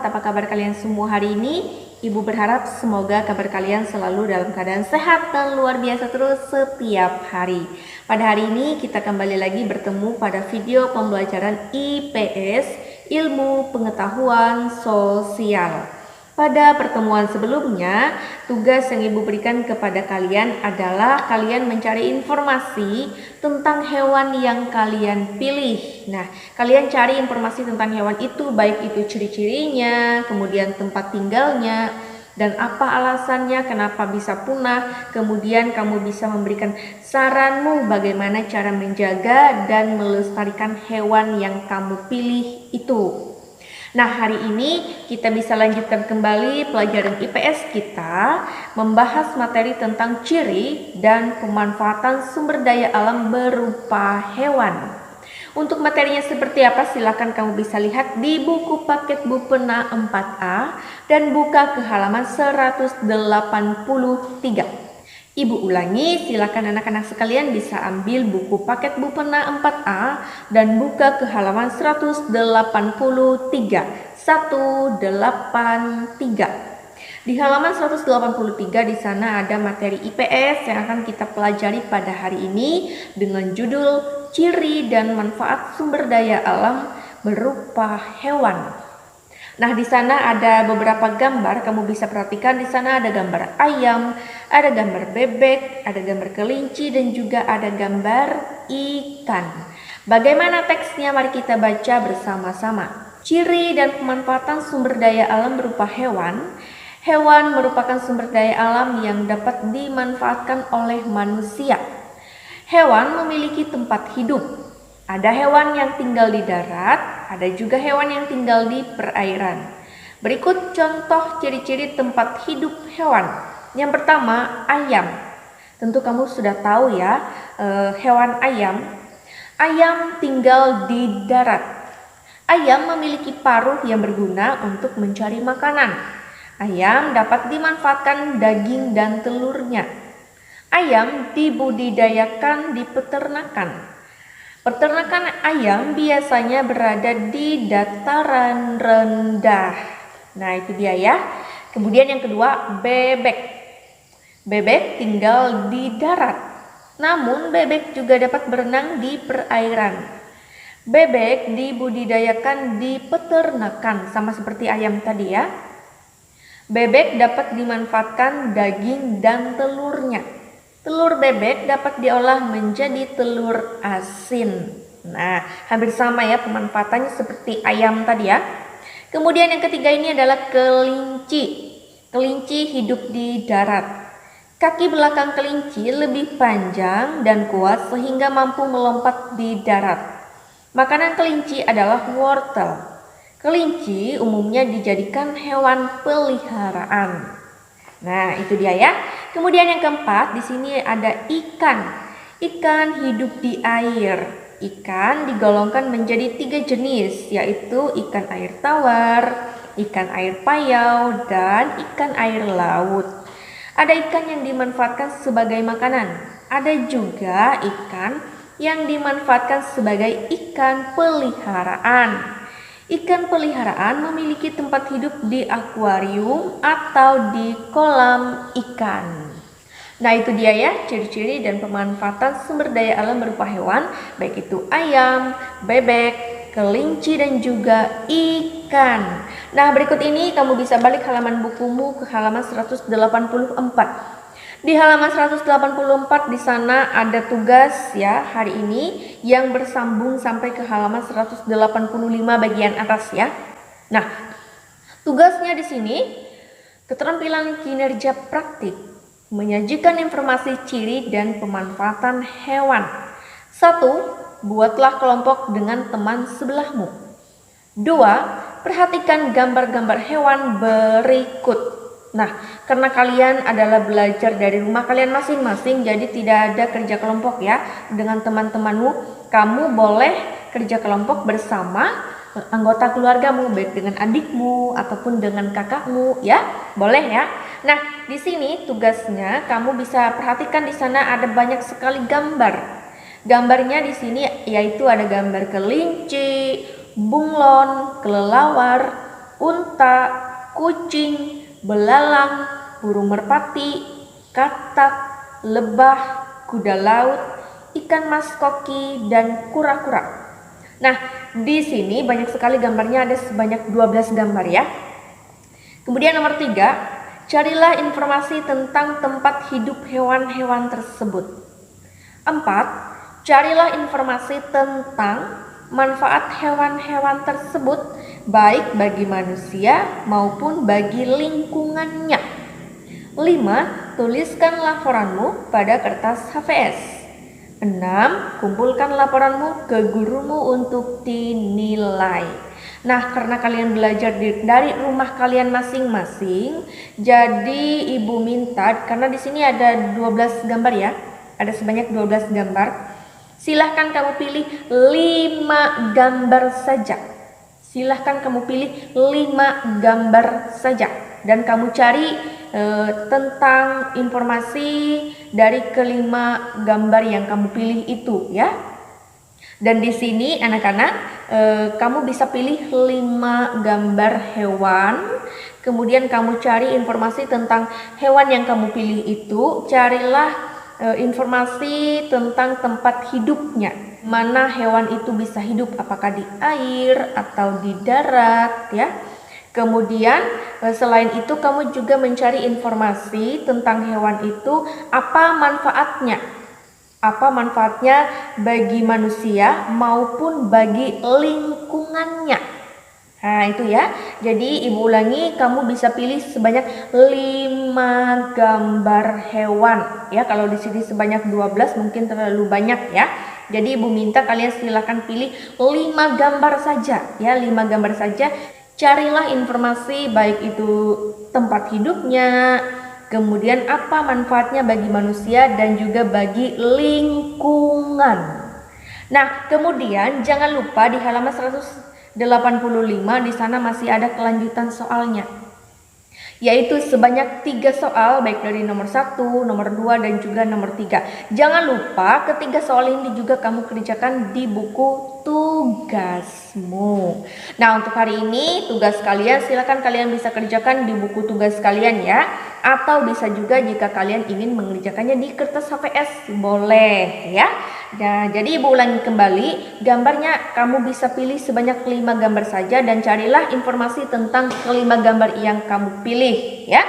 apa kabar kalian semua hari ini? Ibu berharap semoga kabar kalian selalu dalam keadaan sehat dan luar biasa terus setiap hari. Pada hari ini kita kembali lagi bertemu pada video pembelajaran IPS, Ilmu Pengetahuan Sosial. Pada pertemuan sebelumnya, tugas yang Ibu berikan kepada kalian adalah kalian mencari informasi tentang hewan yang kalian pilih. Nah, kalian cari informasi tentang hewan itu, baik itu ciri-cirinya, kemudian tempat tinggalnya, dan apa alasannya kenapa bisa punah. Kemudian kamu bisa memberikan saranmu bagaimana cara menjaga dan melestarikan hewan yang kamu pilih itu. Nah, hari ini kita bisa lanjutkan kembali pelajaran IPS kita, membahas materi tentang ciri dan pemanfaatan sumber daya alam berupa hewan. Untuk materinya seperti apa, silakan kamu bisa lihat di buku paket Bupena 4A dan buka ke halaman 183. Ibu ulangi, silakan anak-anak sekalian bisa ambil buku paket Bupena 4A dan buka ke halaman 183. 183. Di halaman 183 di sana ada materi IPS yang akan kita pelajari pada hari ini dengan judul Ciri dan Manfaat Sumber Daya Alam Berupa Hewan. Nah, di sana ada beberapa gambar, kamu bisa perhatikan di sana ada gambar ayam, ada gambar bebek, ada gambar kelinci dan juga ada gambar ikan. Bagaimana teksnya? Mari kita baca bersama-sama. Ciri dan pemanfaatan sumber daya alam berupa hewan. Hewan merupakan sumber daya alam yang dapat dimanfaatkan oleh manusia. Hewan memiliki tempat hidup. Ada hewan yang tinggal di darat, ada juga hewan yang tinggal di perairan. Berikut contoh ciri-ciri tempat hidup hewan. Yang pertama, ayam. Tentu kamu sudah tahu ya, hewan ayam. Ayam tinggal di darat. Ayam memiliki paruh yang berguna untuk mencari makanan. Ayam dapat dimanfaatkan daging dan telurnya. Ayam dibudidayakan di peternakan. Peternakan ayam biasanya berada di dataran rendah. Nah, itu dia ya. Kemudian yang kedua, bebek. Bebek tinggal di darat. Namun bebek juga dapat berenang di perairan. Bebek dibudidayakan di peternakan, sama seperti ayam tadi ya. Bebek dapat dimanfaatkan daging dan telurnya. Telur bebek dapat diolah menjadi telur asin. Nah, hampir sama ya pemanfaatannya seperti ayam tadi ya. Kemudian yang ketiga ini adalah kelinci. Kelinci hidup di darat. Kaki belakang kelinci lebih panjang dan kuat sehingga mampu melompat di darat. Makanan kelinci adalah wortel. Kelinci umumnya dijadikan hewan peliharaan. Nah, itu dia ya. Kemudian yang keempat, di sini ada ikan. Ikan hidup di air. Ikan digolongkan menjadi 3 jenis, yaitu ikan air tawar, ikan air payau, dan ikan air laut. Ada ikan yang dimanfaatkan sebagai makanan. Ada juga ikan yang dimanfaatkan sebagai ikan peliharaan. Ikan peliharaan memiliki tempat hidup di akuarium atau di kolam ikan. Nah, itu dia ya ciri-ciri dan pemanfaatan sumber daya alam berupa hewan, baik itu ayam, bebek, kelinci dan juga ikan. Nah, berikut ini kamu bisa balik halaman bukumu ke halaman 184. Di halaman 184 di sana ada tugas ya hari ini yang bersambung sampai ke halaman 185 bagian atas ya. Nah, tugasnya di sini keterampilan kinerja praktik, menyajikan informasi ciri dan pemanfaatan hewan. 1. Buatlah kelompok dengan teman sebelahmu. 2. Perhatikan gambar-gambar hewan berikut. Nah, karena kalian adalah belajar dari rumah kalian masing-masing, jadi tidak ada kerja kelompok ya dengan teman-temanmu. Kamu boleh kerja kelompok bersama anggota keluargamu, baik dengan adikmu ataupun dengan kakakmu ya, boleh ya. Nah, di sini tugasnya kamu bisa perhatikan di sana ada banyak sekali gambar. Gambarnya di sini yaitu ada gambar kelinci, bunglon, kelelawar, unta, kucing, belalang, burung merpati, katak, lebah, kuda laut, ikan mas koki, dan kura-kura. Nah, di sini banyak sekali gambarnya, ada sebanyak 12 gambar ya. Kemudian nomor 3, carilah informasi tentang tempat hidup hewan-hewan tersebut. 4, carilah informasi tentang manfaat hewan-hewan tersebut baik bagi manusia maupun bagi lingkungannya. 5, tuliskan laporanmu pada kertas HVS. 6, kumpulkan laporanmu ke gurumu untuk dinilai. Nah, karena kalian belajar dari rumah kalian masing-masing, jadi Ibu minta, karena di sini ada 12 gambar ya, ada sebanyak 12 gambar. Silahkan kamu pilih 5 gambar saja. Silahkan kamu pilih 5 gambar saja. Dan kamu cari tentang informasi dari kelima gambar yang kamu pilih itu ya. Dan di sini anak-anak kamu bisa pilih 5 gambar hewan. Kemudian kamu cari informasi tentang hewan yang kamu pilih itu. Carilah informasi tentang tempat hidupnya. Mana hewan itu bisa hidup, apakah di air atau di darat ya. Kemudian selain itu kamu juga mencari informasi tentang hewan itu, apa manfaatnya. Apa manfaatnya bagi manusia maupun bagi lingkungannya. Nah itu ya. Jadi Ibu ulangi, kamu bisa pilih sebanyak 5 gambar hewan ya. Kalau di sini sebanyak 12 mungkin terlalu banyak ya. Jadi Ibu minta kalian silakan pilih 5 gambar saja ya, 5 gambar saja. Carilah informasi baik itu tempat hidupnya, kemudian apa manfaatnya bagi manusia dan juga bagi lingkungan. Nah, kemudian jangan lupa di halaman 185 di sana masih ada kelanjutan soalnya. Yaitu sebanyak 3 soal baik dari nomor 1, nomor 2 dan juga nomor 3. Jangan lupa ketiga soal ini juga kamu kerjakan di buku tugasmu. Nah, untuk hari ini tugas kalian silakan kalian bisa kerjakan di buku tugas kalian ya. Atau bisa juga jika kalian ingin mengerjakannya di kertas HVS boleh ya. Nah, jadi Ibu ulangi kembali, gambarnya kamu bisa pilih sebanyak 5 gambar saja dan carilah informasi tentang kelima gambar yang kamu pilih ya.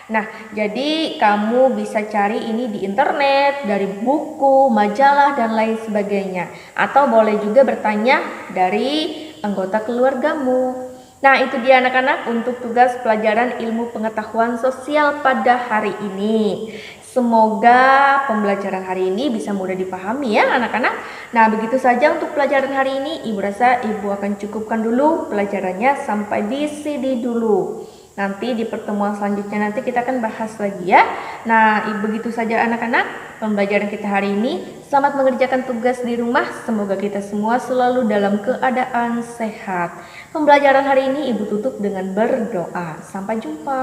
Nah, jadi kamu bisa cari ini di internet, dari buku, majalah dan lain sebagainya. Atau boleh juga bertanya dari anggota keluargamu. Nah, itu dia anak-anak untuk tugas pelajaran ilmu pengetahuan sosial pada hari ini. Semoga pembelajaran hari ini bisa mudah dipahami ya anak-anak. Nah, begitu saja untuk pelajaran hari ini. Ibu rasa Ibu akan cukupkan dulu pelajarannya sampai di sini dulu. Nanti di pertemuan selanjutnya nanti kita akan bahas lagi ya. Nah, begitu saja anak-anak pembelajaran kita hari ini. Selamat mengerjakan tugas di rumah. Semoga kita semua selalu dalam keadaan sehat. Pembelajaran hari ini Ibu tutup dengan berdoa. Sampai jumpa.